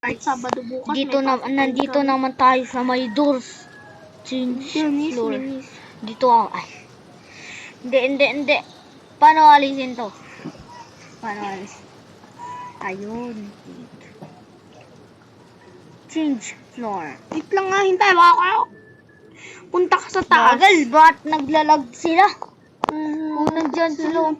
Kahit Sabado bukas. Dito nandito naman tayo sa may doors. Change Minis, floor. minis. Dito ako. Ay. Hindi. Paano alisin to? Paano alisin? Ayun. Change floor. Wait lang nga, hintay. Baka kayo. Punta ka sa taas. Bagal, ba't naglalag sila? Kung nandyan sila.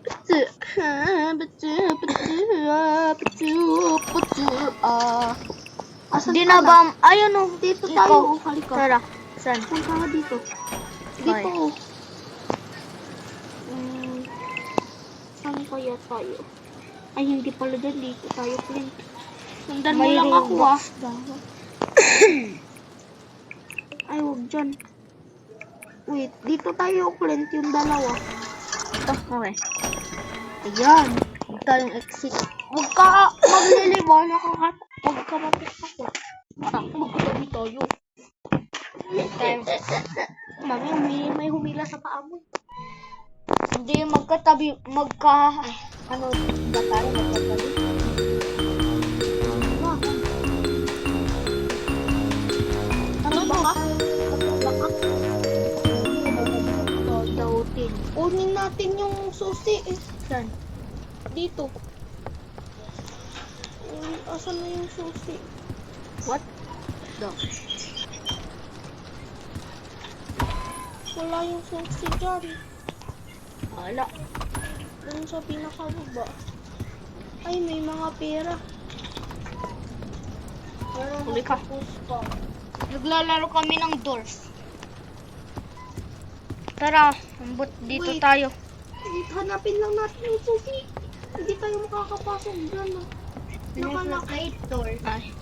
Asan Di ka na ba? Ayun o. Dito Ikaw. tayo. Halika. Tara. Saan? Punta ka dito. Ay. Dito. Saan kaya tayo? Ay, hindi pala dyan. Dito tayo, Clint. Sundan mo lang ako, ah. Ay, huwag dyan. Wait, dito tayo, Clint, yung dalawa. Ito, okay. Ayan. Huwag tayong exit. Huwag ka maglilibon ako. Huwag ka mapitak ako. Magkatabi tayo. Mami, may humila sa paa mo. Hindi yung magkatabi, ano ba tayo magkatabi? Ano ba ka? Dautin. Kunin natin yung susi. Saan? Dito. Asan na yung susi? What? Do. Wala yung susi dyan. Wala. Doon sa pinakababa. Ay, may mga pera. Huli ka. Naglalaro kami ng doors. Tara, ambot dito Wait. tayo. Wait, hanapin lang natin yung susi. Hindi tayo makakapasok dyan. Nakalak. doors. Ay.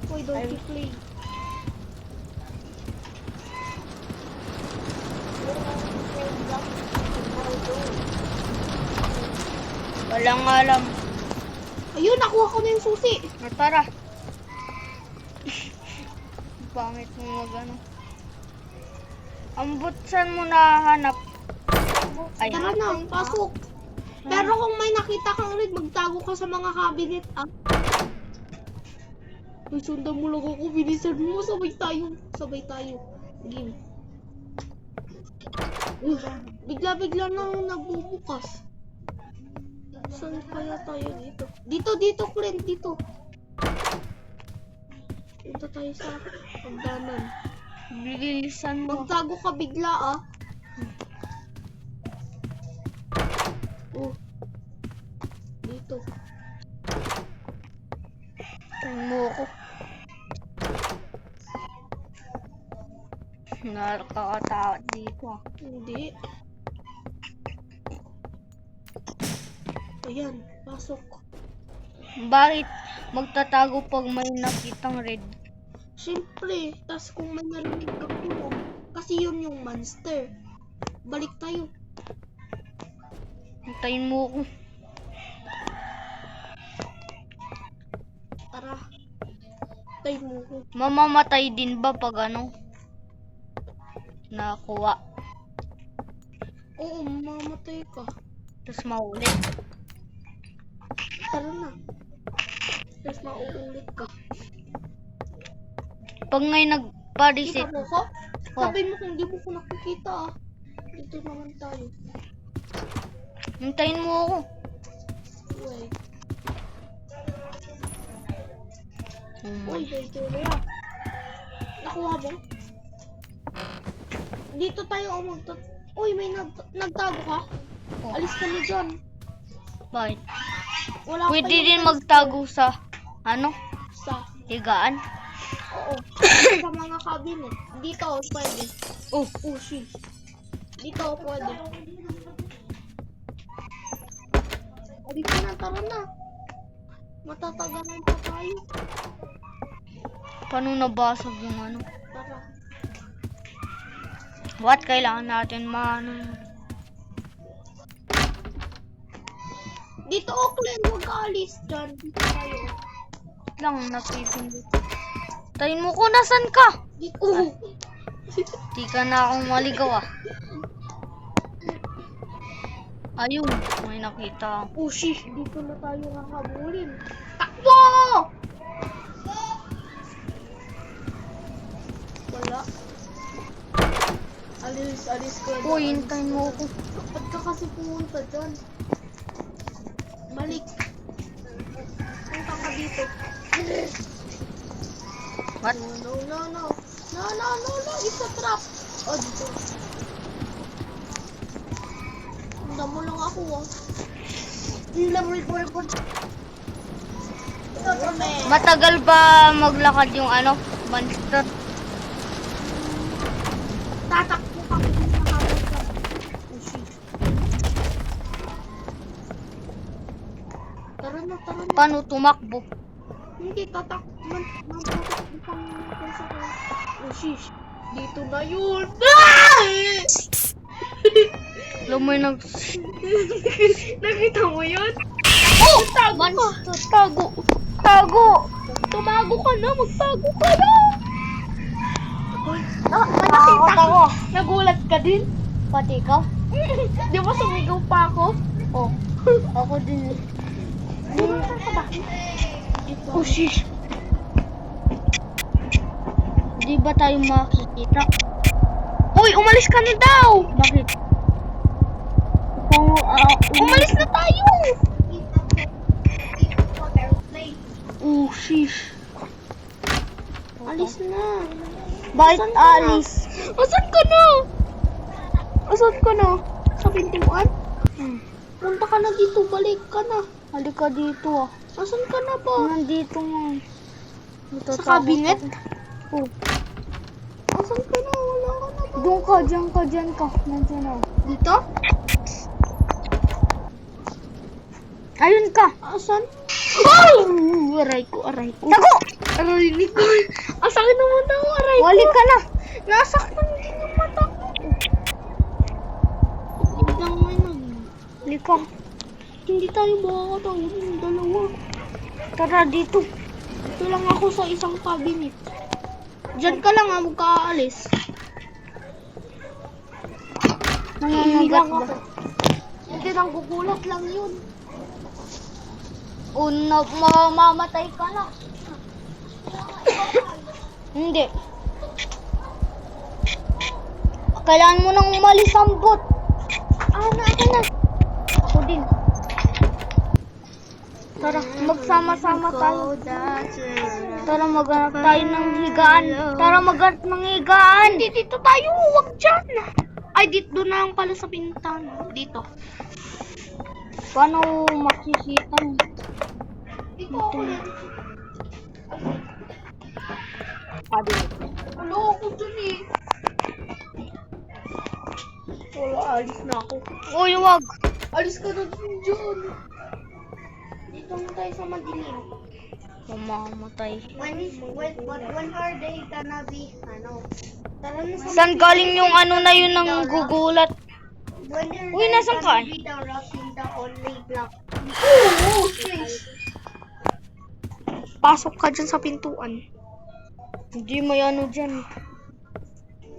Why don't you play? Walang alam. Ayun, nakuha ko na yung susi. Tara. Pangit mo mag-ano. Ambot, saan mo nahanap? Ay, Tara na, pasok. Pero kung may nakita kang red, magtago ka sa mga cabinet, ah. Uy, sundan mo lang ako. Bilisan mo. Sabay tayo. Game. Bigla-bigla nang nagbubukas. Saan kaya tayo dito? Dito, Clint. Dito. Punta tayo sa pagdanan. bilisan mo. Magtago ka bigla, ah. Oh. Dito. Tingnan mo ako. Nakakatakot dito ah. Hindi. Ayan, pasok. Bakit magtatago pag may nakitang red? Siyempre, tas kung may narinig ka kulong, kasi yun yung monster. Balik tayo. Hintayin mo ako. Tara. Tayo mo ko. Mamamatay din ba pag ano? Nakuha. Oo, mamamatay ka. Tapos maulit. Tara na. Tapos mauulit ka. Pag ngay Kita nagpa-reset. mo ko? Oh. Sabi mo kung di mo ko nakikita, ah. Dito naman tayo. Hintayin mo ako. Wait. Oh Uy, dito na yan. Nakuha mo? Dito tayo Uy, may nagtago ka? Oh. Alis ka na dyan. Bakit? Wala pa Pwede yung din magtago sa ano? sa. Higaan. Oo. Sa mga cabinet. Dito, pwede. Oh, Oh, shit. Dito, pwede. Dito na, tara na. Matatagalan pa tayo. paano nabasag yung ano? Tara. What? Kailangan natin maano. Dito, Oakland, huwag ka alis dyan. Dito tayo. Lang napipindot. Tayin mo ko, nasan ka? Dito. Di ka na akong maligaw ah. Ayun, may nakita. Oh, shit. Dito na tayo hahabulin. Takbo! Alis ka. Uy, hintayin mo ako. Ba't ka kasi pumunta dyan? Balik. Punta ka dito. What? No. It's a trap. Oh, dito. Tanda mo lang ako, ah. Matagal ba maglakad yung ano? Monster? Tatakbo ka kung nakabot ka. Oh, shit. Tara na. Paano tumakbo? Hindi, tatakbo ka sa ko. Oh, shish. Dito na yun. Alam mo yung Nakita mo yun? Oh! Tago ka. Monster! Tago. Tumago ka na. Magtago ka na. Nakita ko. Nagulat ka din? Pati ikaw? Di ba sumigaw pa ako? Oh. Ako din. Oh, shish. Di ba tayo makikita? Uy, umalis ka na daw. Bakit? Kung, Umalis na tayo. Oh, shish. Alis na. Bakit Saan ka na? alis? Asan ka na? Sa pintuan? Punta ka na dito. Balik ka na. Halika dito ah. Asan ka na ba? Nandito nga. Sa cabinet? Oh. Asan ka na? Wala ka na ba? Doon ka, dyan ka. Nandiyan ako. Dito? Ayun ka. Asan? Oh! Aray ko. Tago! Aray ko. Asakin naman daw, aray ko. Wali ka na. Nasaktan din yung mata ko. Tignan mo yun. Halika. Hindi tayo makakatawag yung dalawa. Tara dito. Ito lang ako sa isang cabinet. Diyan ka lang, huwag ka aalis. Nangangagat ba? Hindi lang, gugulat lang yun. Mamamatay ka na. Hindi. Kailangan mo nang umalis ang bot. Naka na. Ako din. Tara, magsama-sama tayo. Tara, maghanap tayo ng higaan. Hindi, dito tayo. Huwag dyan. Ay, dito doon na lang pala sa bintana. Dito. Paano makikita mo? Dito ako yan. Wala ako dun eh. Wala, alis na ako. Uy, wag. Alis ka na dun. Dito na tayo sa madilim. Mamamatay. When are they gonna be, tara na sa Saan galing yung ano na yun ng gugulat? Uy, nasan ka? Oo, sis. Pasok ka dyan sa pintuan. Hindi may ano dyan.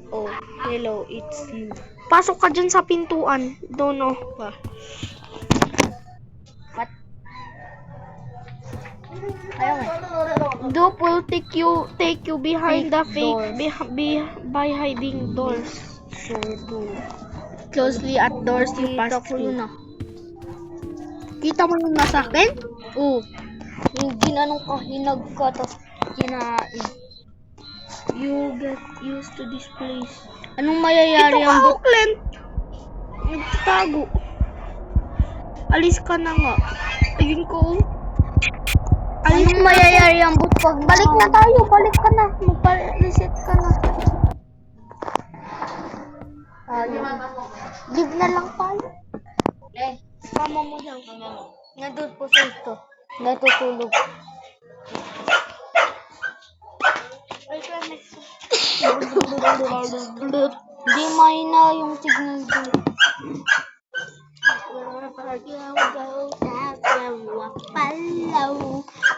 Oh, hello, it's me. Pasok ka dyan sa pintuan. Dono. What? Dope will take you behind the Doors. by hiding doors. So, do. Closely at doors you pass Kita ko through. yun ah. Kita mo yung nasa akin? Oh, yung ginanong ka, hinag ka, tapos kinain. You get used to this place. Anong mayayari Ito ang ka, bot? Clint. Nagtatago. Alis ka na nga. Ayun ko. Anong mayayari ang bot pag Balik na tayo. Balik ka na. Magpa-reset ka na. Live na lang tayo. Mama mo daw. Nandun po sa ito. Natutulog. Di mahina yung signal dito.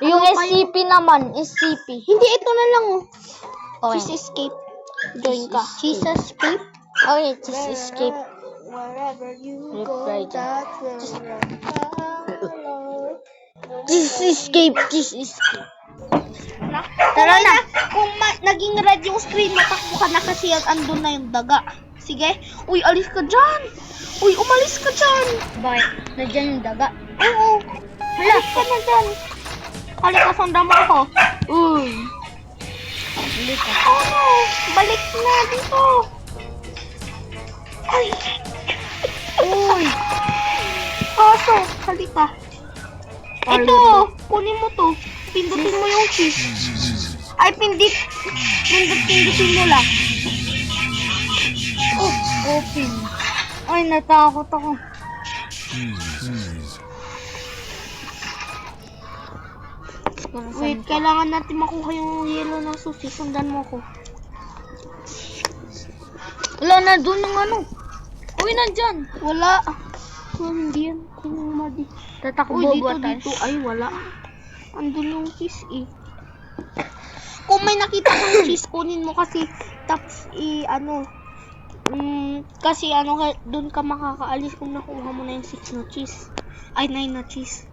Yung SCP naman, SCP. Hindi, ito na lang oh. Okay. Cheese escape. Join ka. Cheese escape? Okay, cheese escape. Wherever you Reply go, dyan. that's where I follow. Cheese escape, cheese escape. Tara na. Kung naging red yung screen, matakbo ka na kasi andun na yung daga. Sige. Uy, alis ka dyan. Uy, umalis ka dyan. Bakit? Nandiyan yung daga. Oo. Alis ka na dyan. Halika, sundan mo ako. Uy. Hindi ka. Ano? Balik na dito. Ay. Uy! Kaso, halika. Ito, kunin mo to. Pindutin mo yung cheese. Ay, pindutin mo lang. Oh, open. Ay, natakot ako. Wait, kailangan natin makuha yung yellow na susi. Sundan mo ko. Wala na doon ng ano. Uy, nandyan. Wala. Oh, hindi yan. Kumadi. Tatakbo Uy, ba dito. tayo? Ay, wala. Andun yung cheese eh. Kung may nakita kang cheese, kunin mo kasi. Tapos, kasi doon ka makakaalis kung nakuha mo na yung 6 na cheese. Ay, 9 na cheese.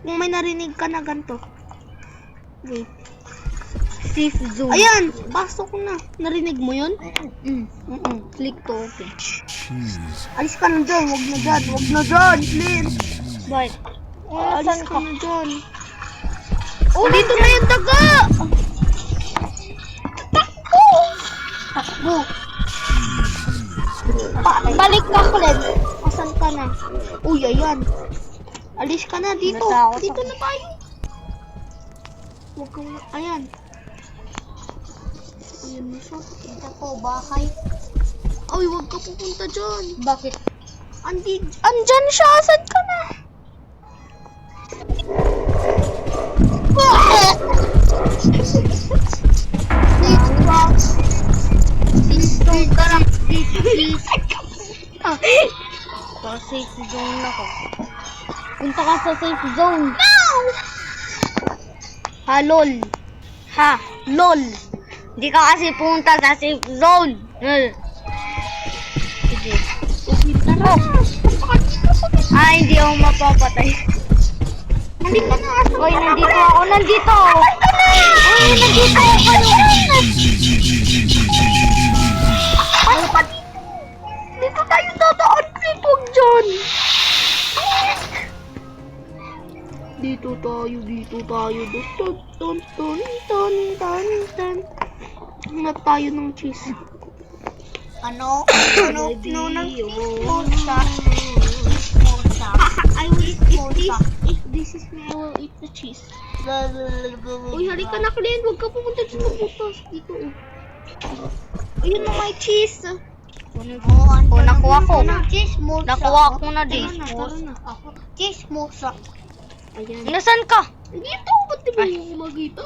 Kung may narinig ka na ganito. Wait. Safe zone. Ayan! Pasok na. Narinig mo yun? Click to open. Alis ka na dyan. Wag na dyan. Wag na dyan, please. Bakit? Alis ka na dyan. Oh, dito na yung daga! Takbo! Balik ka, Clem. Asan ka na? Uy, ayan. Alis ka na dito. Natakot Dito ako. na tayo. Huwag kang... Ayan. Ayan na siya. Ito po, bahay. Ay, huwag ka pupunta dyan. Bakit? Andyan siya. Asan ka na? Sa safe zone ako. Punta ka sa safe zone. Ha, lol. Ha, lol. Hindi ka kasi pumunta sa safe zone. Sige. Oh. Ay, hindi ako mapapatay. Hindi ka na. Uy, nandito ako. Nandito. Uy, nandito ako. Ay, dito tayo dadaan. Huwag dyan. Dito tayo. Dun. Hanap tayo ng cheese. Ano? No, ng Mosa. I will eat this. If this is me, I will eat the cheese. Uy, halika na, Clint. Huwag ka pumunta dyan sa butas. Dito, oh. Ayun na, may cheese. Oh, nakuha ko. Chismosa. Nakuha ko na din. Tara na. Chismosa. Ayan. Nasaan ka? Dito, ba't di ba yung magita?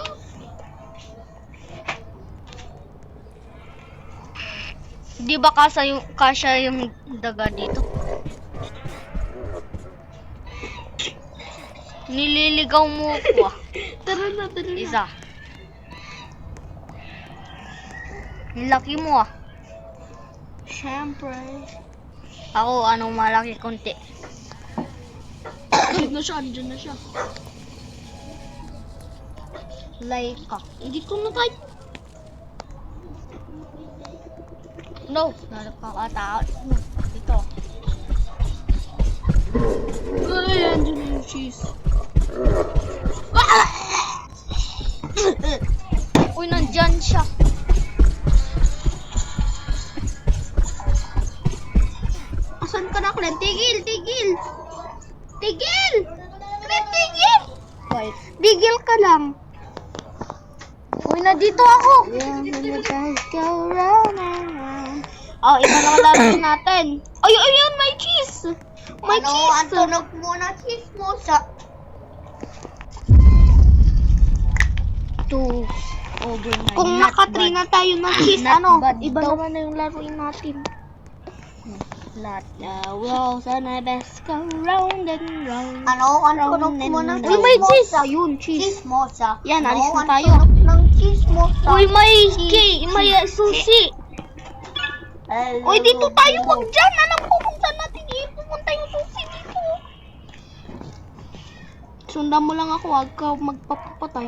Di ba kasya yung daga dito? Nililigaw mo ko ah. Tara na. Isa. Laki mo ah. Siyempre. Ako, anong malaki konti. Andyan na siya. Like ka. Dito na tayo. No, nakakatakot. Dito. Ay, andyan na yung cheese. Uy, nandyan siya. Asan ka na, Clint? Tigil! Clint, tigil! Wait. Tigil ka lang. Uy, nandito ako. Oh, iba na lalagyan natin. Ay, ayun, may cheese. May cheese. Ang tunog mo na chismosa. Two. Over my Kung not naka-3 na bad. tayo na cheese, Not bad iba daw. naman na yung laruin natin. Lahat. The walls and I best go round and round. Ang tunog mo na Uy, may cheese. Ayun, cheese. chismosa. Yan, alis na Ang tayo. tunog ng chismosa. Uy, may sushi. Uy, dito tayo. Huwag dyan. Alam ko kung saan natin ipupunta yung sushi dito. Sundan mo lang ako. Huwag ka magpapatay.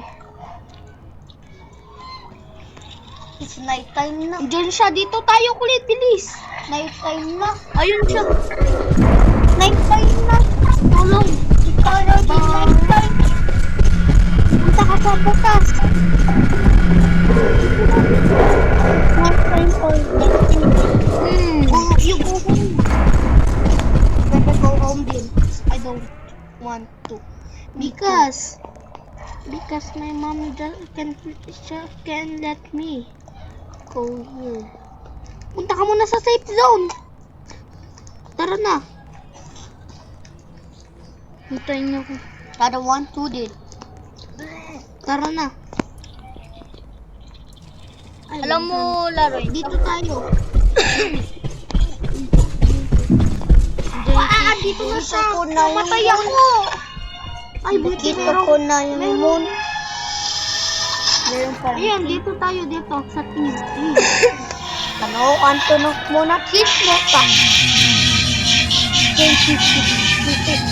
It's night time na. Diyan siya. Dito tayo kulit. Bilis. Night time na. Ayun siya. Night time na. Tulong. It's already night time. Punta ka sa bukas. Night time already. Oh, you go home. Better go home din. I don't want to. Because my mom can let me go home. Punta ka muna sa safe zone. Tara na. Hintayin niyo ko. I don't want to din. Tara na. Ay, Alam mo, Laroy, dito tayo. Dito na siya. Dito ko na yung Namatay moon. ako. Ay, buti Dito meron. ko na yung moon. Meron pa rin. Ayan, dito tayo dito sa TV. Ano, anto muna kiss mo ka.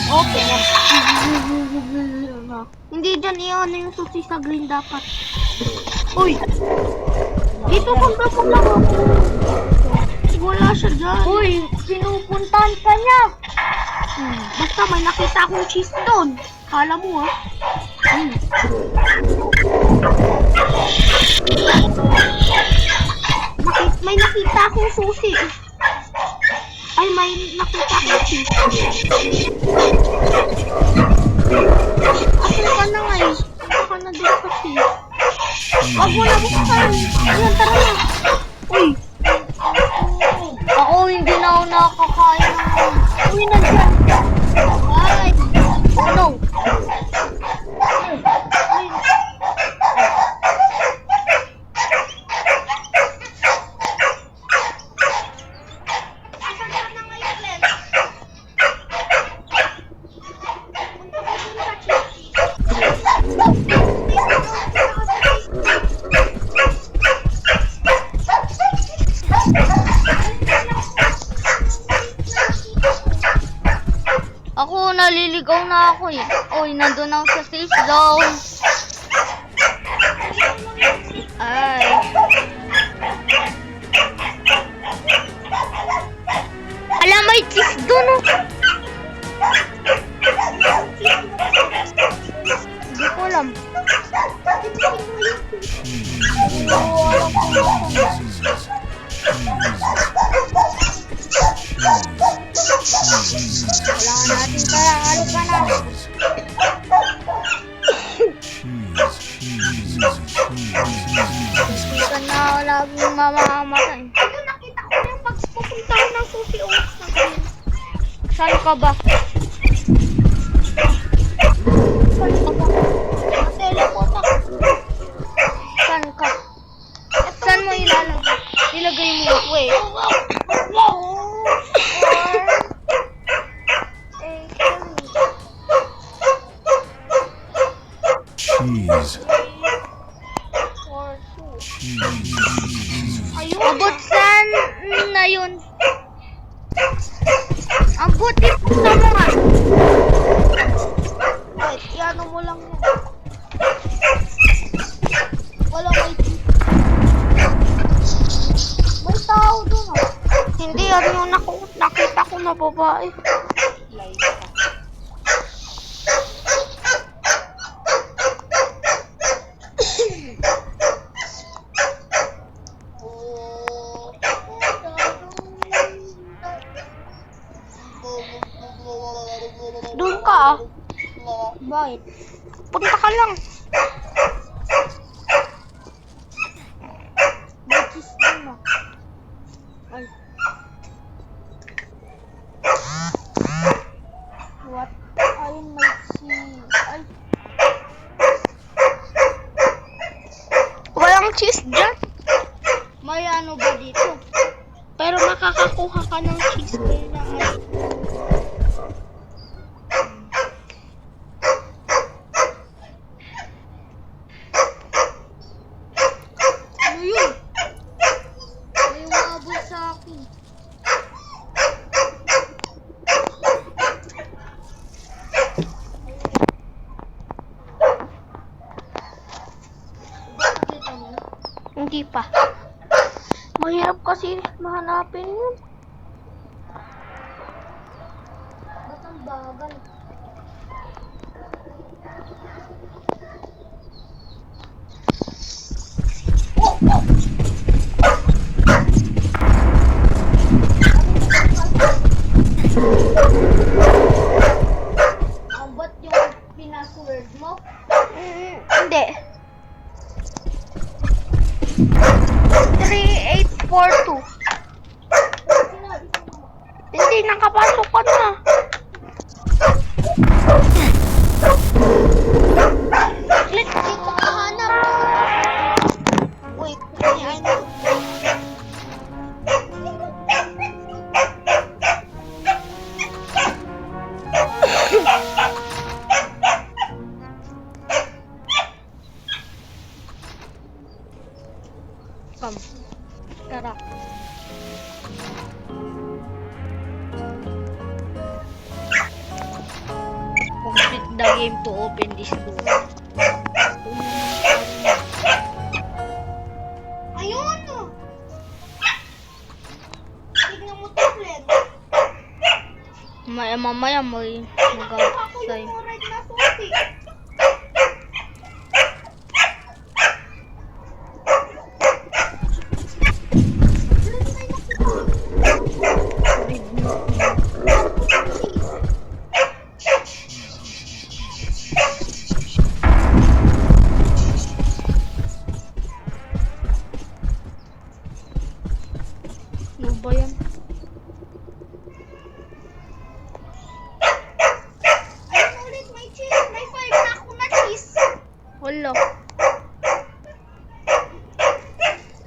Okay na. Hindi dyan iyon yung susi sa green dapat. Uy! Dito punta ako. Wala siya dyan. Uy, pinupuntahan ka niya. Basta may nakita akong cheese doon. Kala mo ha? May nakita akong susi. Ay, may nakita akong cheese. Asan ka na nga eh? Punta ka na doon sa cheese. Wag mo na buksan. Ayan, tara na. Uy! Ako hindi na ako nakakain ng... Uy, nandiyan. Ay! Oh no! Asan ka na ngayon, Len? Punta ka doon sa cheese. Ako, naliligaw na ako eh. Uy, nandun ako sa safe zone. Ay. Alam, may cheese dun oh. Hindi ko alam. Kailangan natin kaya halika na. Hindi ka na laging mamamatay. Ayun, nakita ko yung pagpupuntahan ng susi oats na green. Saan ka ba? Saan ka ba? Teleport ako. Saan ka? Saan mo ilalagay? Ilagay mo. Wait. Cheese. Ayun. Abot saan na yun? Ang buti po naman. Wait, iano mo lang yan. Wala may may tao doon ah. Hindi, ano yung nakita ko na babae. Doon ka ah. Bakit? Punta ka lang. Bakit na? Ay. What? Ayun, may cheese. Ay. Walang cheese dyan. May ano ba dito? Pero makakakuha ka ng cheese. Kailangan. Ano yun? May umabot sa akin. Nakita mo? Hindi pa. Mahirap kasi mahanapin yun. Ba't ang bagal? Ang ba't yung pinasword mo? Hindi. 3842. Hindi, nakapasok ka na. Click dito ka hanap. Wait, ano? Come. Tara. Complete the game to open this door. Ayun! Tignan mo to, Glenn. Mamaya may Ako mag-outside. yung red na susi. Ano ba yan? Ayun ulit, may cheese. May 5 na ako na cheese. Wala.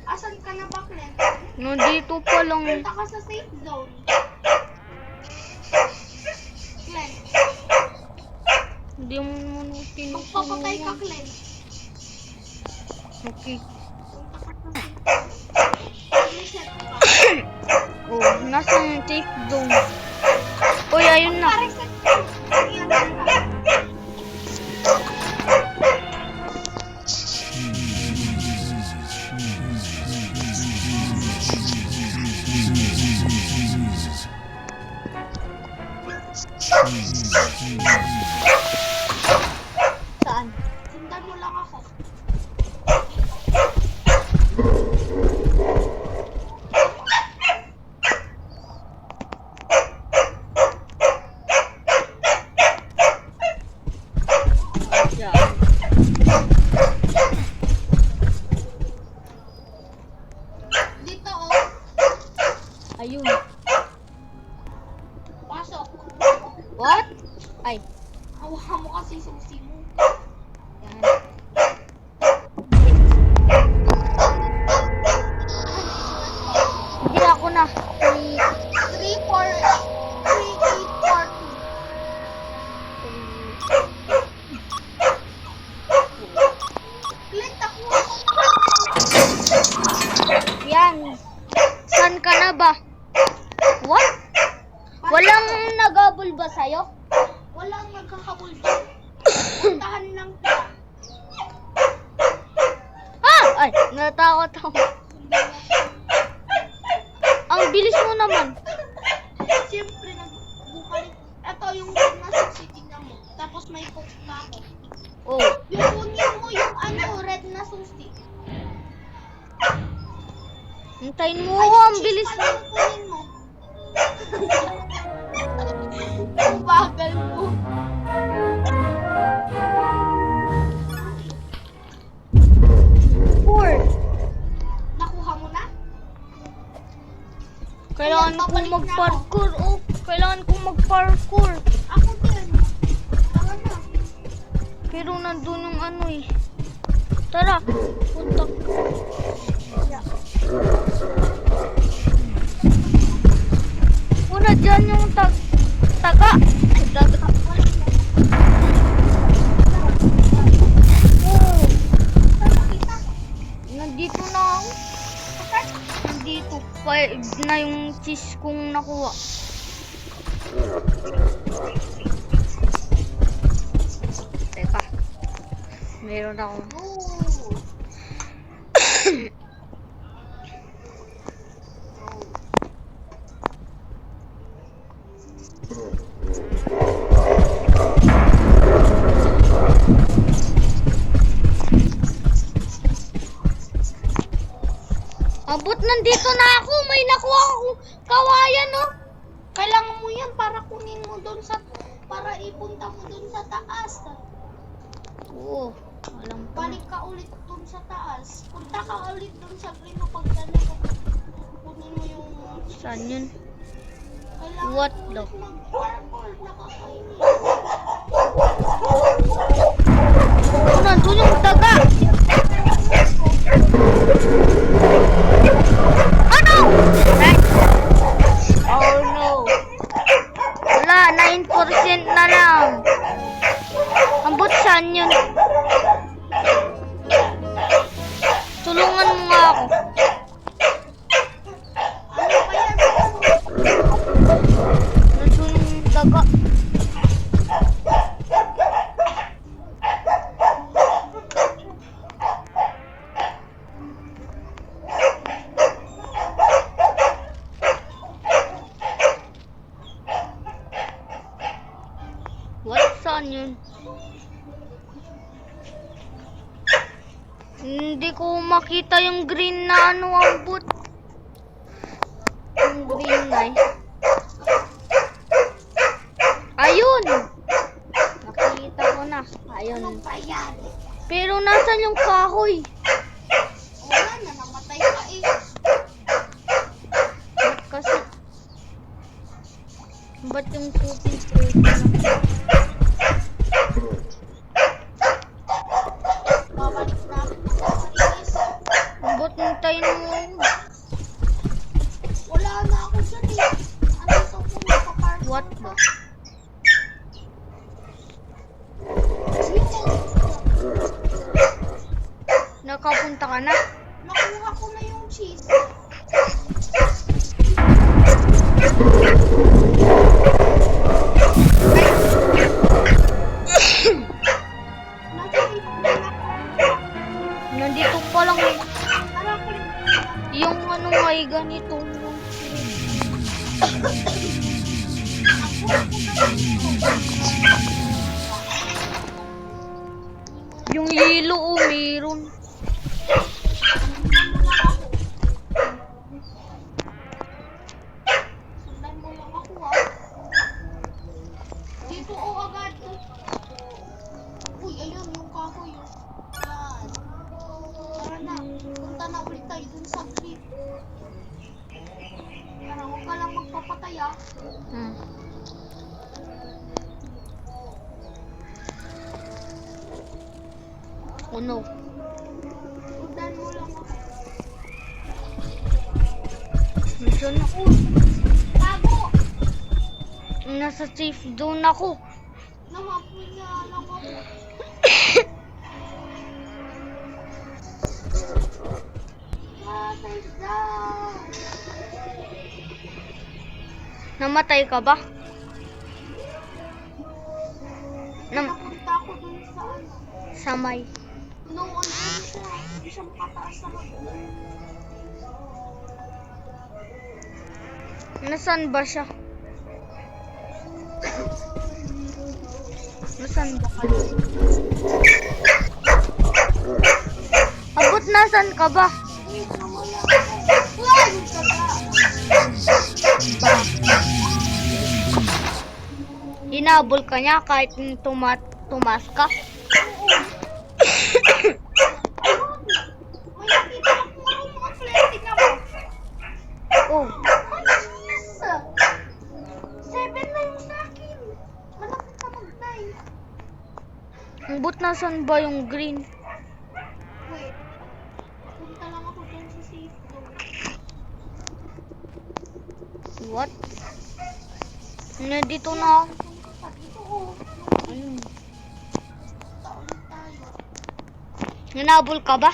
Asan ka na ba, Glenn? Nandito pa lang. Punta ka sa safe zone. Glenn, Hindi mo naman magpapatay ka, tinutulungan. Glenn. Okay. Reset ka. Oh, nasa yung safe zone. Uy, ayun na. Pa-reset ka. Ayan ka. Saan? Sundan mo lang ako. Diyan. Dito, oh. Ayun. Pasok. What? Ay. Hawakan mo kasi susi mo. Yan. Hindi ako na. 3, 4, 3, 8, 4, 2. Click ako. Yan. Saan ka na ba? What? Walang nagabol ba sa'yo? Walang magkakabul dyan. Puntahan lang ka. Ah! Ay, natakot ako. Ang bilis mo naman. Siyempre, nagbukalik. Ito yung red na susi, tingnan mo. Tapos may cook pa ako. Oh. Yung kunin mo yung red na susi. Hintayin mo Ay, ako. Ang cheese bilis pala mo. yung kunin mo. Ang bagal mo. Nakuha mo na? Kailangan Ayan, kong babalik na mag-parkour. Oh, kailangan kong mag-parkour. Ako din. Tara na. Pero nandun yung ano eh. Tara, punta. Una dyan yung taga. Daga. Oh, nandito na ako. Nandito. 5 na yung cheese kong nakuha. Teka. Meron akong... Oh. Abot, nandito na ako. May nakuha akong kawayan, no? Kailangan mo yan para kunin mo doon sa... Para ipunta mo doon sa taas. Oo. Alam ko. Balik ka ulit doon sa taas. Punta ka ulit doon sa green mo pagdala ko. Kunin mo yung... Saan yun? Kailangan What mo the? ulit mag-parkour. Nakakainis. Oh, nandun yung daga. Ano? Eh. Oh no. Wala, 9% na lang. Ambot, saan yun? Tulungan mo nga ako. Ano ba yan? Nandun yung daga. What? Saan yun? Hindi ko makita yung green na ano, ambot. Yung green na eh. Ayun! Nakita ko na. Ayun. Ano ba yan? Pero nasan yung kahoy? Wala na, namatay ka eh. Ba't kasi? Ba't yung cooking straight na? Babalik na ako nakakainis. Ba't hintayin mo? Wala na ako dyan eh. Ano ito kung nakaparkour What ka? ba? Nakapunta ka na? Nakuha ko na yung cheese. Nandito pa lang eh. Alam ko Yung ano may ganito. Yung yelo o meron. sundan mo lang ako ah. Dito o agad. Uy, ayun yung kahoy. Yan. Tara na. Punta na ulit tayo dun sa cliff. Tara, huwag ka lang magpapatay ah. Hmm. Oh no. Sundan mo lang ako. Nandiyan ako. Tago! Nasa safe zone ako. Namapoy na lang ako. Patay down! Namatay ka ba? Napunta ako dun sa ano. Sa may. No, ano siya? Hindi siya makataas sa mag- Nasaan ba siya? Nasaan ba kayo? Abot, nasaan ka ba? Wait, nawala ako. Uy! Hinabol ka niya kahit tumas ka? May nakita akong mga athletic na mo. Oh, Manis! 7 na yung sa akin. Malapit ka mag-9. abot, nasaan ba yung green? Wait. Punta lang ako dyan sa safe zone. What? Nandito na ako. Dito oh. Ayun. Punta ulit tayo. Hinabol ka ba?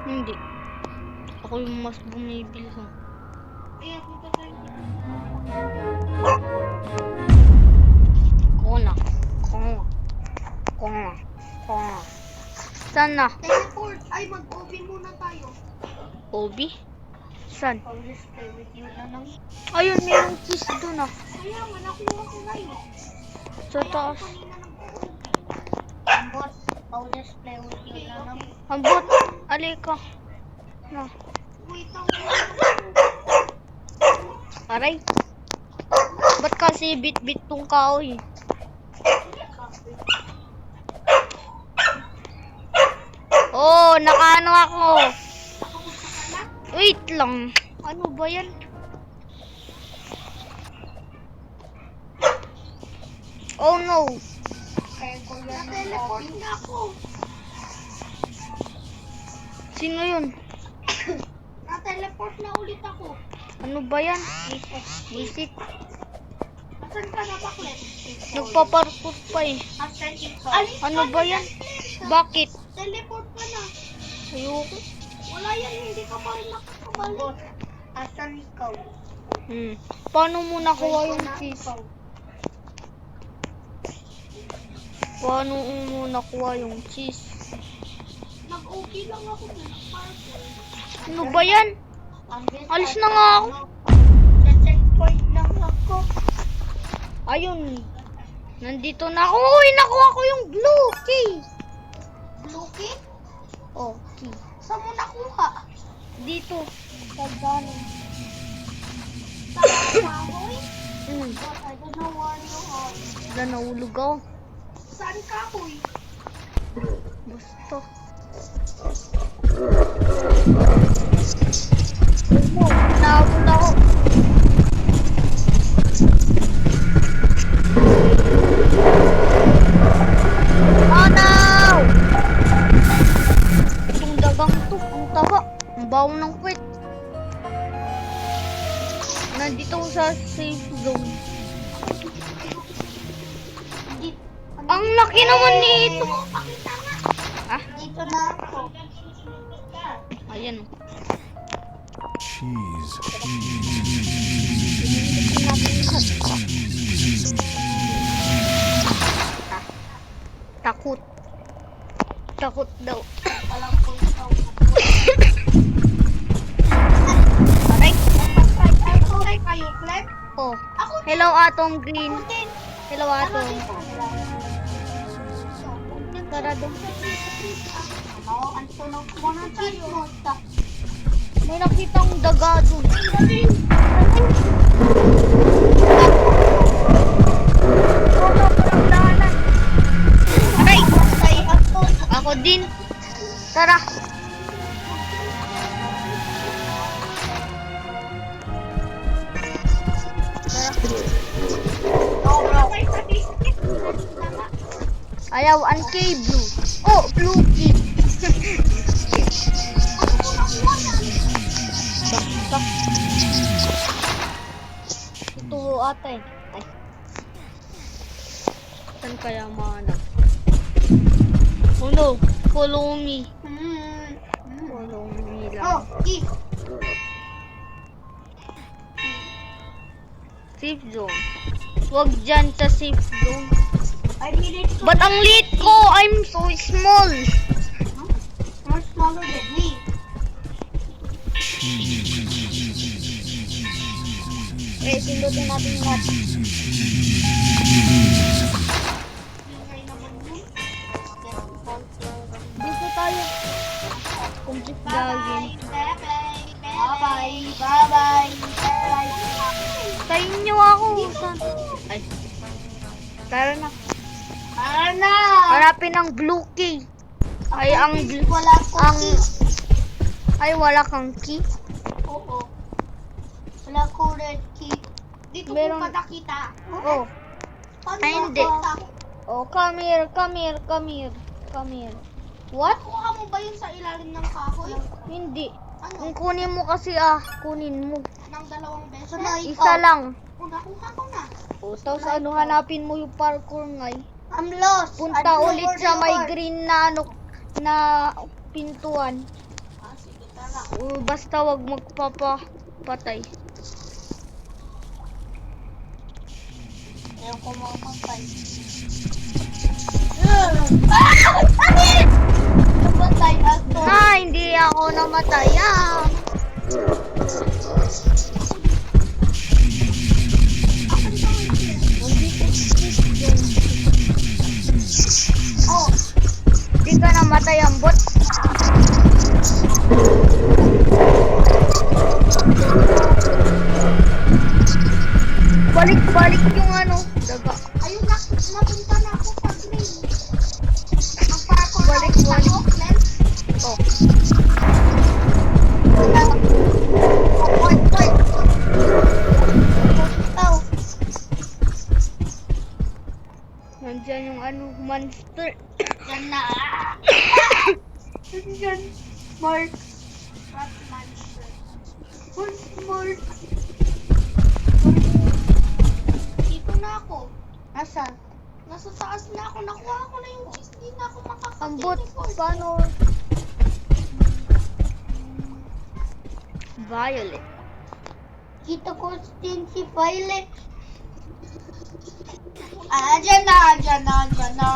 Hindi. Ako yung mas bumibilis. Oh. Ayan, punta tayo. Kona. Kona. Kona. Kona. Saan na? Teleport. Ay, mag-OB muna tayo. Obi? Saan? I'll just play with you na lang. Ayun, mayroong cheese doon ah. Kaya nga, nakuha ko na yun. Sa taas. Kanina nag-OB. Boss, I'll just play with you na lang. Ambot. Alika. Na. Wait lang. Aray. Ba't kasi bit-bit tong kahoy? Oh, nakaano ako. Wait lang. Ano ba yan? Oh no. Na-teleport na ako. Sino yun? Na-teleport na ulit ako. Ano ba yan? Visit. Asan ka na, Baklet? Nagpaparkour pa eh. Asan ikaw? Ano ba yan? Bakit? Teleport ka na. Ayoko. Wala yan, hindi ka pa rin nakakabalik. Asan ikaw? Paano mo nakuha yung cheese? Paano mo nakuha yung cheese? Nag-OP lang ako na nag-parkour. Ano ba yan? Alis na nga ako. Sa checkpoint lang ako. Ayun. Nandito na ako. Uy, nakuha ko yung blue key. Blue key? Oh, key. Saan mo nakuha? Dito. Sa gano. Sa kahoy? But I don't know where you are. Wala, nahulog ako. Saan kahoy? Basta. Nahabol ako. Oh no! Itong dagang to, ang taba. Ang bawo ng kwet. Nandito ako sa safe zone. Ang laki naman nito. Pakita nga. Ah, Dito na ako. ayan. Cheese. Takot. Takot daw. Alam ko ikaw. Aray. Ay, kayo, Clem? Oh. Ako Hello, Atom Green. din. Hello, Atom. Tara doon. Ano, ang tunog mo ng cheese mo. May nakitang daga doon. Aray. Ako din. Tara. Ayaw, key blue. Oh, blue key. Basta. Ito ata eh. Ay. Saan kaya mahanap? Oh no, follow me. Follow me lang. Oh, eat. Safe zone. Huwag dyan sa safe zone. I need it to Ba't ang liit ko? I'm so small. more smaller than me. Eh, pindutin natin lahat. Ingay naman yun. Dito tayo. Complete Bye-bye. gagawin. Bye-bye. Bye-bye. Bye-bye. Tayin niyo ako. Saan? Ay. Tara na. Ana! Hanapin ang blue key. Ay, ang blue. Wala akong key. Ay, wala kang key. Oo. Wala akong red key. Dito Meron- ko pa nakita. Oh. Paano Ay, hindi. makita? Oh, come here, come here, come here. Come here. What? Nakuha mo ba yun sa ilalim ng kahoy? Hindi. Ano? Kung kunin mo kasi kunin mo. Ng dalawang beses? Isa lang. O, nakuha ko na. O, tapos ano, hanapin mo yung parkour ngay. I'm lost. Punta I don't know ulit where sa you may are. green na ano, na pintuan. Ah, sige, tara. Basta wag magpapatay. Ayaw ko makapantay. Napantay ako. Hindi ako namatay. Oh, Di ka namatay ang bot. Balik yung daga. ayun na. Napunta na ako sa green. Ang parkour na Balik. ako, Lens. Oh. Point. Ikaw. Nandiyan yung monster. Yan na. Yan. Mark. Rat monster. Mark. Dito na ako. Nasaan? Nasa taas na ako. Nakuha ko na yung cheese. Di na ako Ang bot, makaka-teleport. paano? Violet. Kita ko din si Violet. Dyan na.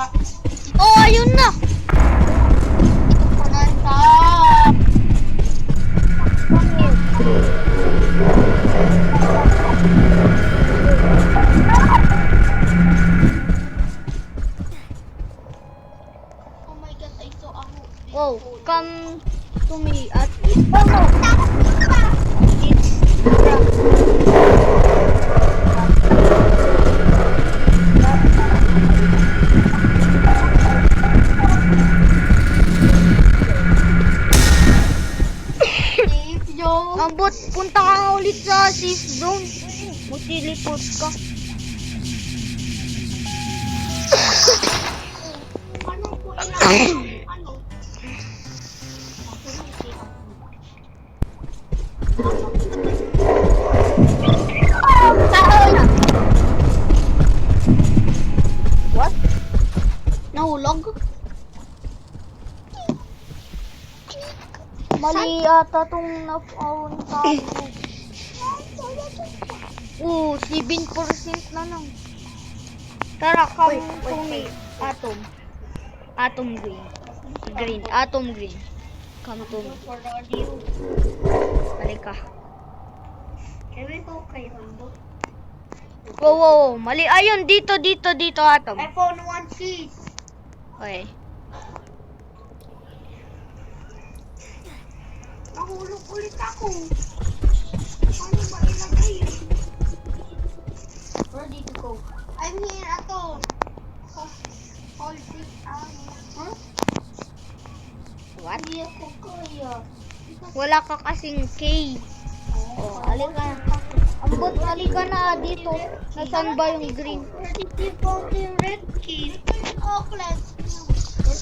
Oh, ayun na! Ito na siya. Oh my God, I saw a hook. Oh, come to me at Safe zone. Ang bot, punta ka nga ulit sa safe zone. Mag-teleport ka. Ano po ilang ano? What? Nahulog? Mali ata tong na-own sa ako. 7% na lang. Tara, come to me. Atom green. Atom green. Come to me. Halika. Can we go kay Rambo? Wow. Mali. Ayun, dito, atom. I found one cheese. Okay. Nahulog ulit ako. Paano ba ilagay yun? Ready to go. I'm here, ato. Hold it out. Huh? What? Hindi ako kaya. Wala ka kasing K. Oh, halika. Ambot, halika na dito. Nasaan ba yung green? Ready to go to red key. Oh, let's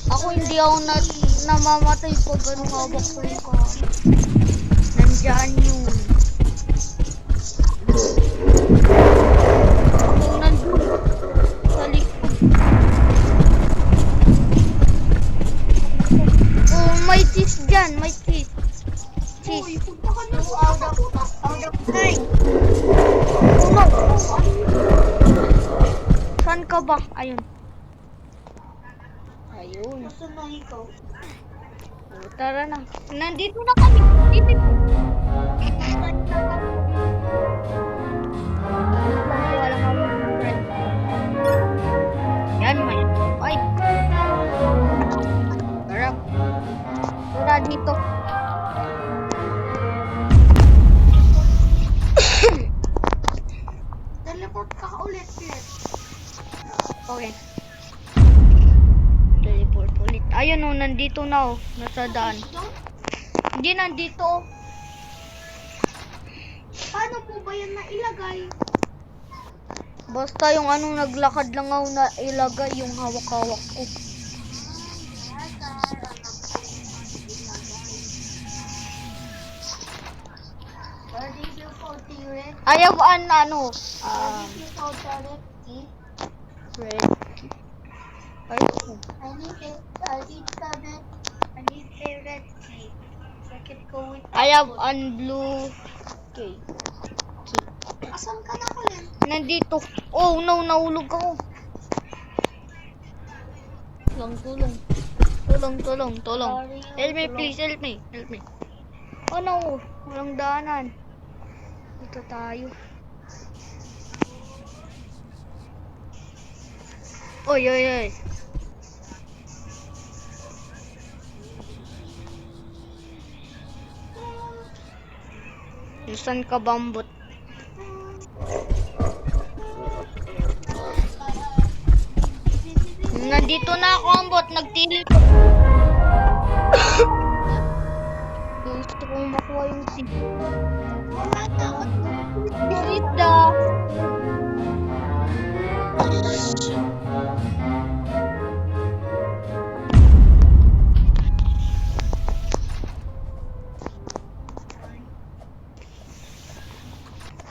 Ako hindi ako namamatay pag hawak ko yung kahit. Nandyan yun. Ako nandun sa likod. Oh, may cheese dyan. May cheese. Uy, Cheese. punta ka na po out of night. Oh, no. Saan ka ba? Ayun. Ayun. Gusto na ikaw. Oh, tara na. Nandito na kami. Dito. Walang hawak ng bread. Yan, may. Ay. Tara. Tara dito. Teleport ka ulit. Okay. Teleport ulit. Ayun oh, nandito na oh. Nasa daan. Hindi, nandito oh. Paano po ba yan nailagay? Basta yung naglakad lang ako na ilagay yung hawak-hawak ko. Ready to go to red. I have Ready to go to red key. red. Ay, oh. I need a red key. I have an blue key. Asan ka na, Colin? Nandito. Oh no, nahulog ako. Tulong. Help me please, help me. Oh no, walang daanan. Dito tayo. Oy. Saan ka bambot? Nandito na ako, ambot. Nagtili. Gusto kong makuha yung seed. Isda.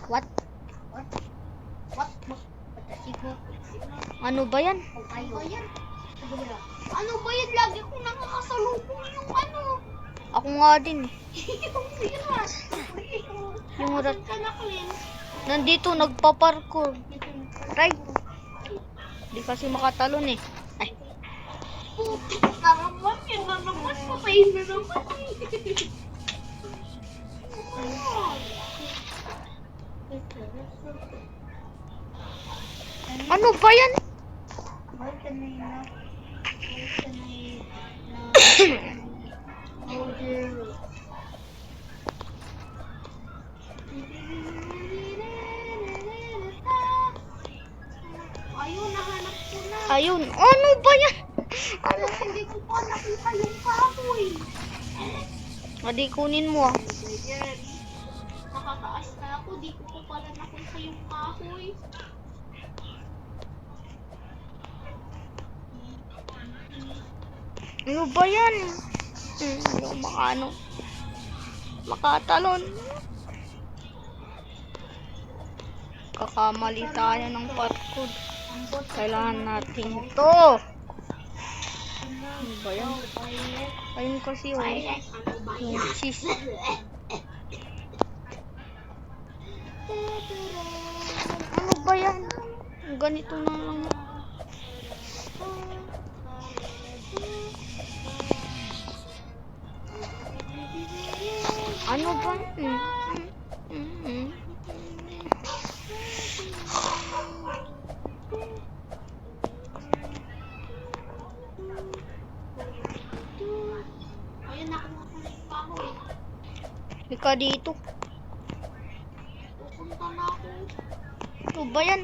What? Ano ba yan? Ano ba yan? Lagi kong nakakasalubong yung ano. Ako nga din. Yung virus. Yung rat. Asan ka na, Colin? Nandito, nagpa-parkour. Right? Di kasi makatalon eh. Ay. Nakaman, yun na naman. Patayin na naman. Ano ba yan? Ayun, nahanap ko na. Ayun. Ano ba yan? Ano, hindi ko pa nakita yung kahoy. Adi, kunin mo ah. Ayan. Nakataas na ako. Di ko pa pala nakita yung kahoy. Ano ba yan? Yung makatalon. Kakamali tayo ng parkour. Kailangan natin to. Ano ba yan? Ayun kasi oh. Yung cheese. Ano ba yan? Ganito na lang. Ano ba? Ayun, nakuha ko na yung kahoy. Ika dito. Pupunta na ako. Ano ba yan?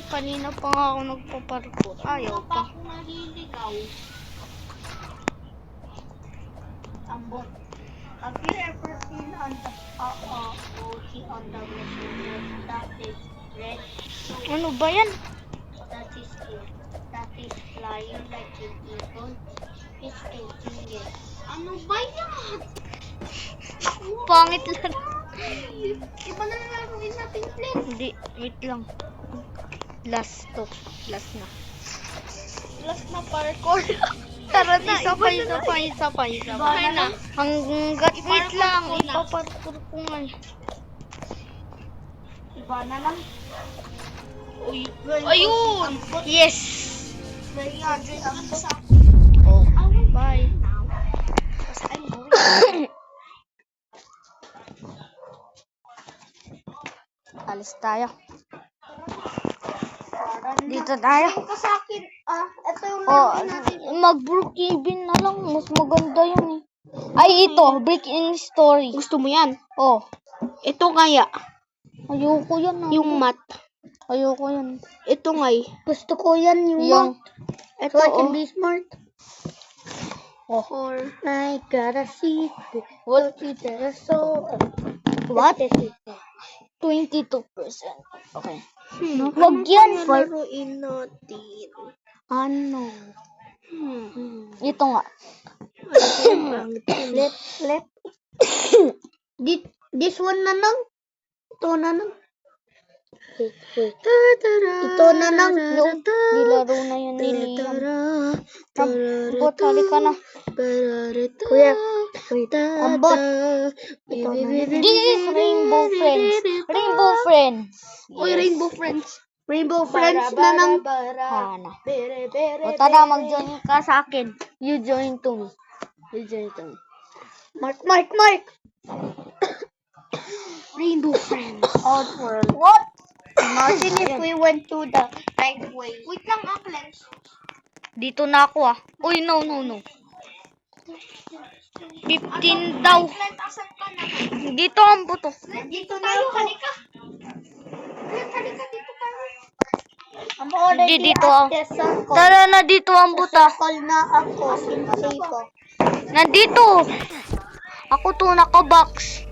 Kanina pa nga ako nagpa-parkour. Ayaw Wala pa pa. akong naliligaw. Ambot. Have you ever seen on the on the machine that is red? Ano ba yan? That is flying like an eagle. It's a genius. Ano ba yan? Pangit lang. Iba na lang laruin natin, please. Hindi, wait lang. Last to. Last na. Last na parkour. Tara na, isa pa. Okay na. Hanggat wait Iparkour lang, ko na. ipaparkour ko nga. Iba na lang. Uy, Ayun! Yes! Ayan, ang sa Oh, bye. Because I'm going. Alis tayo. Dito tayo. Tingin ka sa akin. Ito yung Oh, laruin natin. mag-brookhaven na lang. Mas maganda yun eh. Ay, ito. Brick in Story. Gusto mo yan? Oh, Ito kaya. ayoko yan. Yung mat. Ayoko yan. Ito ngay. Gusto ko yan Yung, Ito oh. Be smart. oh. Or I gotta see. What? What? 22%. Okay. Wag yan. Laruin natin. Ano? Ito nga. Let. This one na lang. Ito na lang. Wait. Ito na lang. No, nilaro na yun ni Liam. Bot, halika na. Kuya, wait. Ambot. Ito na. This is Rainbow Friends. Rainbow Friends. Uy, Rainbow Friends. Rainbow Friends na ng... Hana. O tara, mag-join ka sa akin. You join to me. You join to me. Mark! Rainbow Friends. Outworld. What? Imagine if we went to the right way. Wait lang, Aklen. Dito na ako ah. Uy, no. 15 daw. Aklen, asan ka na? Dito ang buto. Dito na ako. Halika. Halika dito tayo. I'm already dito ah. Tara na dito ang buta. Call na ako. Sinasiko. Nandito. Ako to naka-box.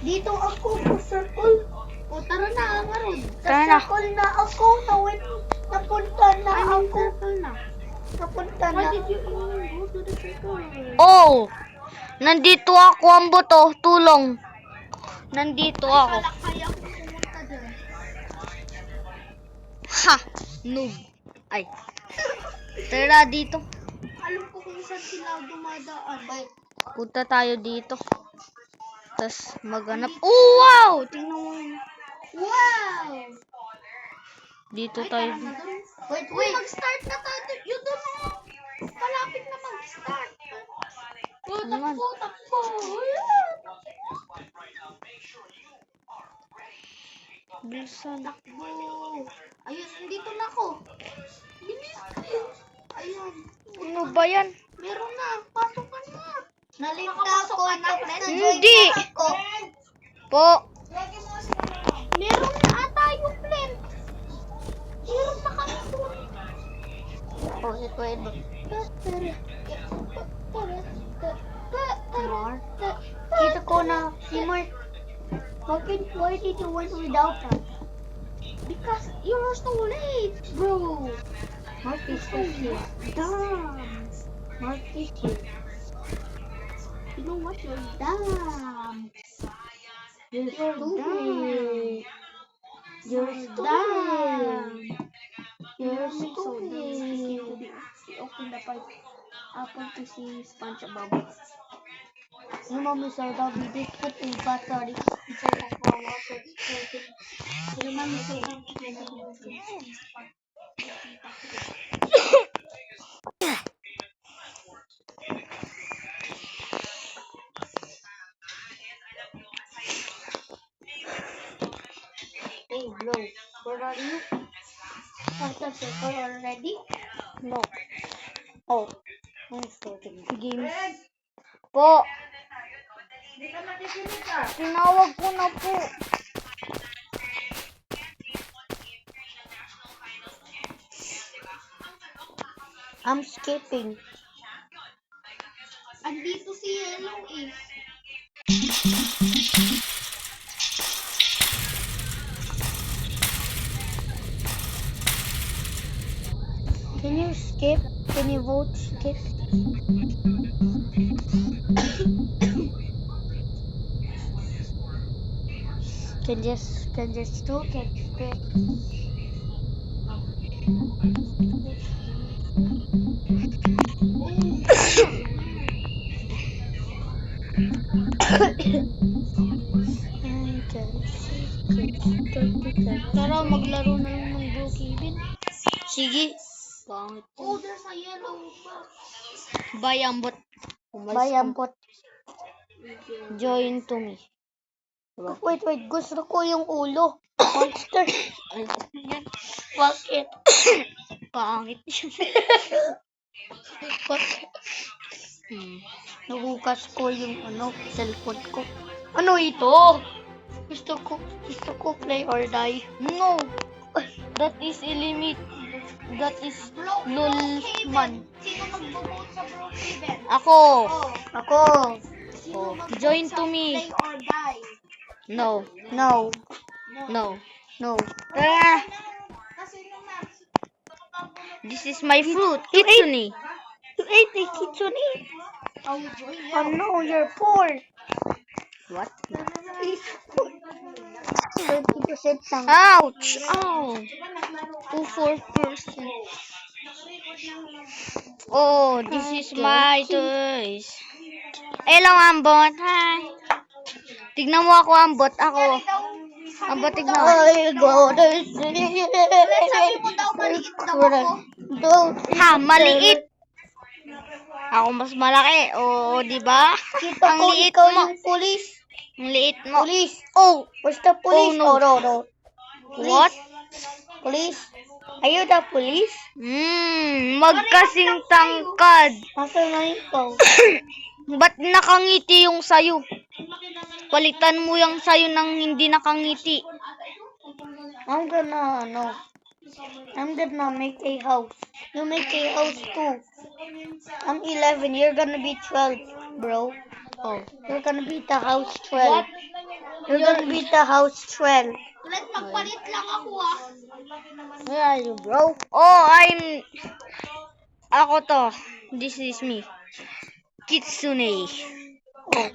Dito ako sa circle. O, tara na, Angarod. Tara na. Circle na ako. Napunta na ako. Napunta na. Why did you go to the circle? Oh. Nandito ako ang buto. Tulong. Nandito ako. Kaya ko pumunta dyan. Ha. Noob. Ay. Tara dito. Alam ko kung saan sila dumadaan. Punta tayo dito. Tapos maghanap. Oh, wow! Tingnan mo yun. Wow! Dito tayo. Wait. Mag-start na tayo. Yun doon na. Malapit na mag-start. Naman. Takbo. Bilisan. Takbo. Ayun, nandito na ako. Bilis. Ayun. Ano ba yan? Meron na. Pasok ka na. Nalimta ako. Hindi. Po. Meron na ata yung plan. Meron na kami doon. Oh, ito. Mark. Kita ko na si Mark. Why did you went without us? Because you were so late, bro. Mark is here. Dumb. Mark is here. You know what? You're dumb. You're dumb. You're dumb. You're So dumb. stupid. He opened the pipe apple to see SpongeBob. Your mom is so dumb. We did put a battery inside of our water. Your mom is so dumb. Hey, bro. Where are you? Start the circle already? No. Oh. I'm starting. Games. Po. Tinawag ko na po. I'm skipping. Andito si Yellow eh. Can you skip? Can you vote skip? Can just do can skip. Tara, maglaro na lang ng Brookhaven. Sige. Pangit. Oh, there's a yellow box. Bayambot. Bayambot. Join to me. Wait. Gusto ko yung ulo. Monster. Bakit? Pangit siya. Bakit? Nahugas ko yung cellphone ko. Ano ito? Gusto ko play or die. No. That is limit. That is lulman. Sino magbo-vote sa Brookhaven? Ako. Ako. Oh, join to me. Play or die? No. No. Tara. Kasi naman. This is my fruit. Kitsune. You ate the kitsune. Oh, Oh no, you're poor. What? 20% lang. Ouch! Ow! 2-4%. Oh, this is my toys. Hello, Ambot. Hi. Tignan mo ako, Ambot. Ako. Ambot, tignan mo. Sabi mo daw, maliit daw ako. Ha, maliit. Ako mas malaki. Oo, di ba? Ang liit mo. Police. Ang liit mo. Police. Oh, Where's the police? Oh, no. No. what? Police. Are you the police? Magkasing tangkad. Nasa na ikaw? Ba't nakangiti yung sayo? Palitan mo yung sayo ng hindi nakangiti. I'm gonna make a house. You make a house too. I'm 11. You're gonna be 12, bro. Oh, you're gonna be the house 12. You're gonna be the house 12. Let's magpalit lang ako ah. Where are you, bro? Oh, Ako to. This is me. Kitsune. Oh.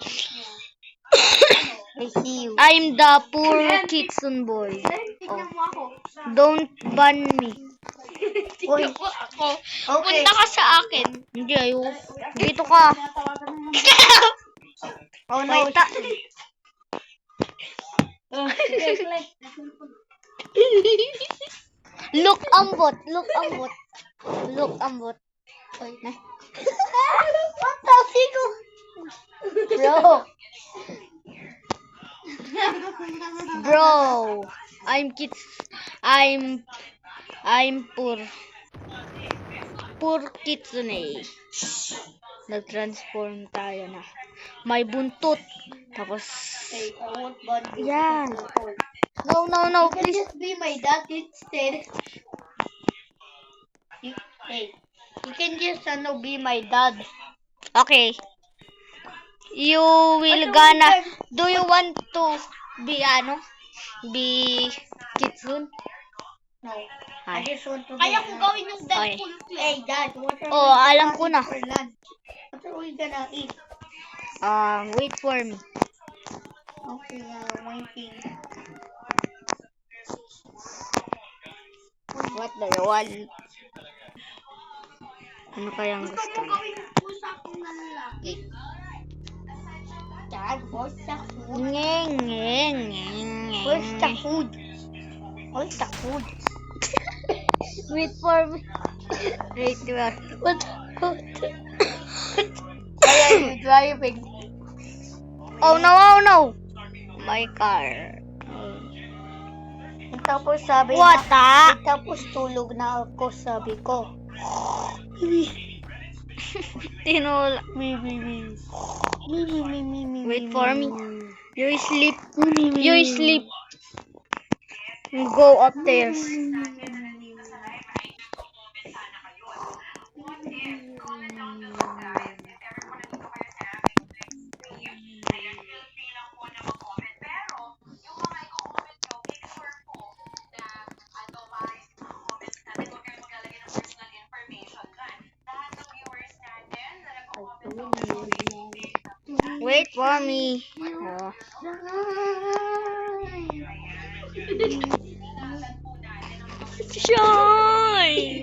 I see you. I'm the poor kitsune boy. Tignan mo ako. Don't ban me. Uy. Okay. Punta ka sa akin. Hindi, ayoko. Dito ka. Oh no. Wait, Look, ambot. Look, ambot. Look, ambot. What the figo? Bro. Bro. I'm poor. Poor kitsune. Nag-transform tayo na. May buntot. Tapos, Hey, I won't ban you. yan. No, You can please. just be my dad instead. You can just be my dad. Okay. You will gonna, do you want to be, be kitsune? No. Ay. I just want to Kaya ko gawin yung Deadpool. Hey, Dad, what are Oh, we alam ko na. for lunch? What are we gonna eat? Wait for me. Okay, waiting. What do you want? Ano kayang gusto mo? gawin yung pusa kong lalaki? Dad, where's the food? Ngeng. Where's the food? Where's the food? Wait for me. Wait, What? Why are you driving? Oh no. My car. Tapos sabi What na, tapos tulog na ako, sabi ko. Tinula. Wait for me. You sleep. Go upstairs. Wait for me. Oh. Shy!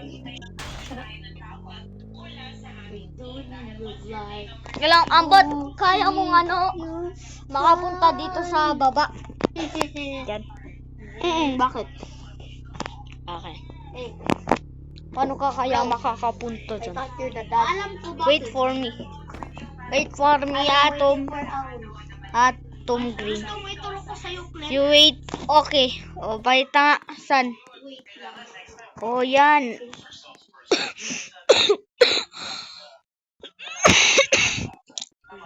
Galang ambot, kaya mong makapunta dito sa baba. Yan. Bakit? Okay. Paano ka kaya makakapunta dyan? Alam ko ba? Wait for me. Wait for me, Atom. Atom Green. Gusto mo itulong ko sa'yo, Claire? You wait. Okay. O, baita. San? Wait lang. O, yan.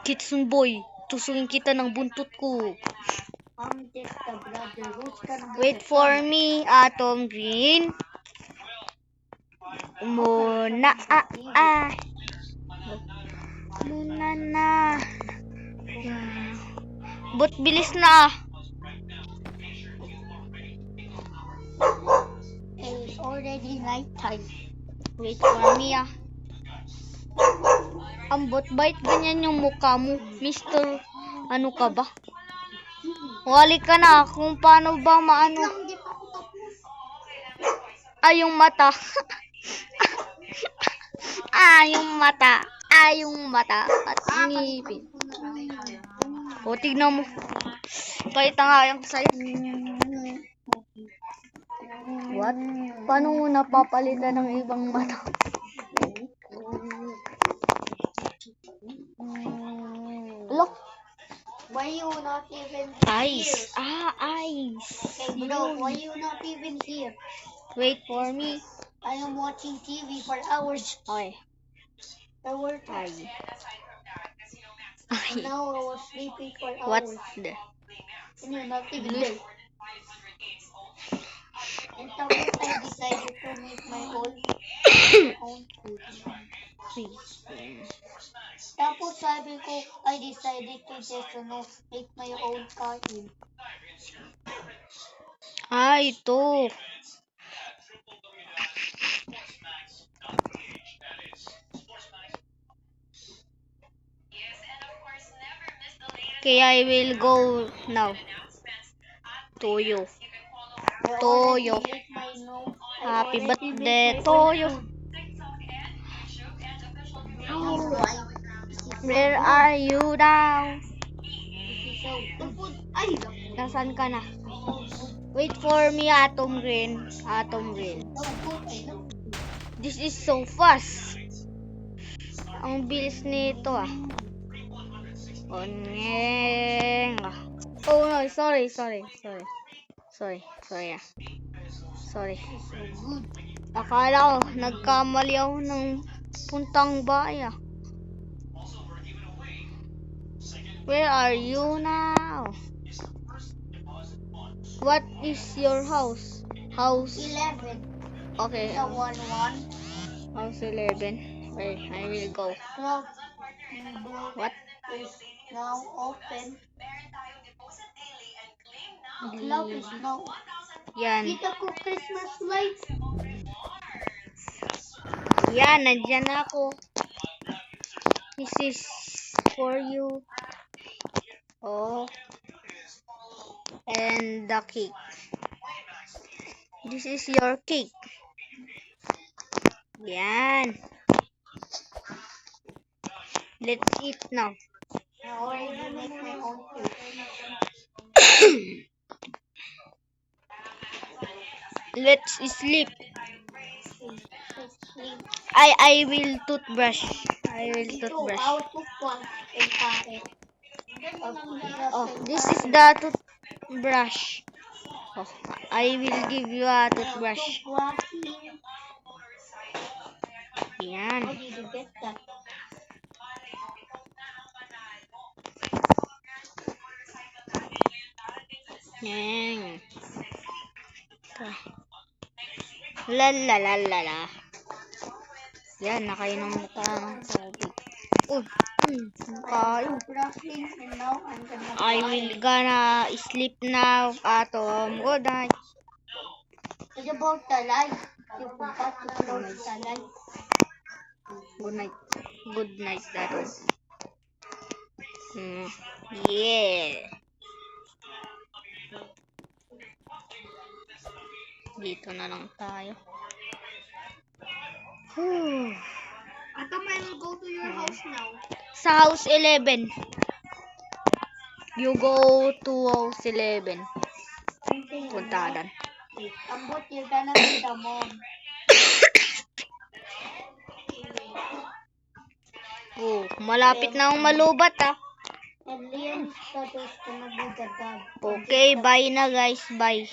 Kitsune boy. Tusungin kita ng buntot ko. I'm just a brother. Who's gonna Wait for me, Atom Green. Muna. Muna na. But bilis na. It's already night time. Wait for me Ambot, bait ganyan yung mukha mo. Mister, ano ka ba? Wali ka na kung paano ba maano. Hindi pa ako tapos. Ay, yung mata. yung mata. Yung mata. At ngipin. O, tignan mo. Pakita nga yung sa'yo. What? Paano mo napapalitan ng ibang mata? Look. Why you not even Eyes. here? Eyes. Hey bro, why you not even here? Wait for me. I am watching TV for hours. Okay. I work. Ay. And now I was sleeping for What hours. the? And you're not even there. And tapos I decided to make my own food. Tapos sabi ko, I decided to just make my own cartoon. Ito. Okay, I will go now. Toyo. Toyo. Happy birthday, Toyo. Where are you now? Nasaan ka na? Wait for me, Atom Green. Atom Green. This is so fast. Ang bilis nito ah. Onyeng. Oh no, sorry. Sorry. Akala ko, nagkamali ako ng puntang bayan. Where are you now? What is your house? House 11. Okay. The 1-1. House 11. Wait, I will go. Club What? is now open. Club is now. Yan. Kita ko Christmas lights. Yan, nandyan ako. This is for you. Oh. And the cake. This is your cake. Yan. Let's eat now. I already make my own cake. Let's sleep. I will toothbrush. I will toothbrush. Oh, this is the toothbrush. Oh, I will give you a toothbrush. Yan. How did you get that? Yan. La. Yan, nakainom na tayo ng tubig. Kain. And now I'm gonna I will gonna sleep now. Atom, good night. It's about the light. You forgot to close the light. Good night. Good night, Atom. Yeah. Dito na lang tayo. Atom, I will go to your house now. Sa house 11. You go to house 11. Puntahan. Ambot, you're gonna be the mom. Oh, malapit na akong malubat ah. And Liam's daughter's gonna be the dad. Okay, bye na guys. Bye.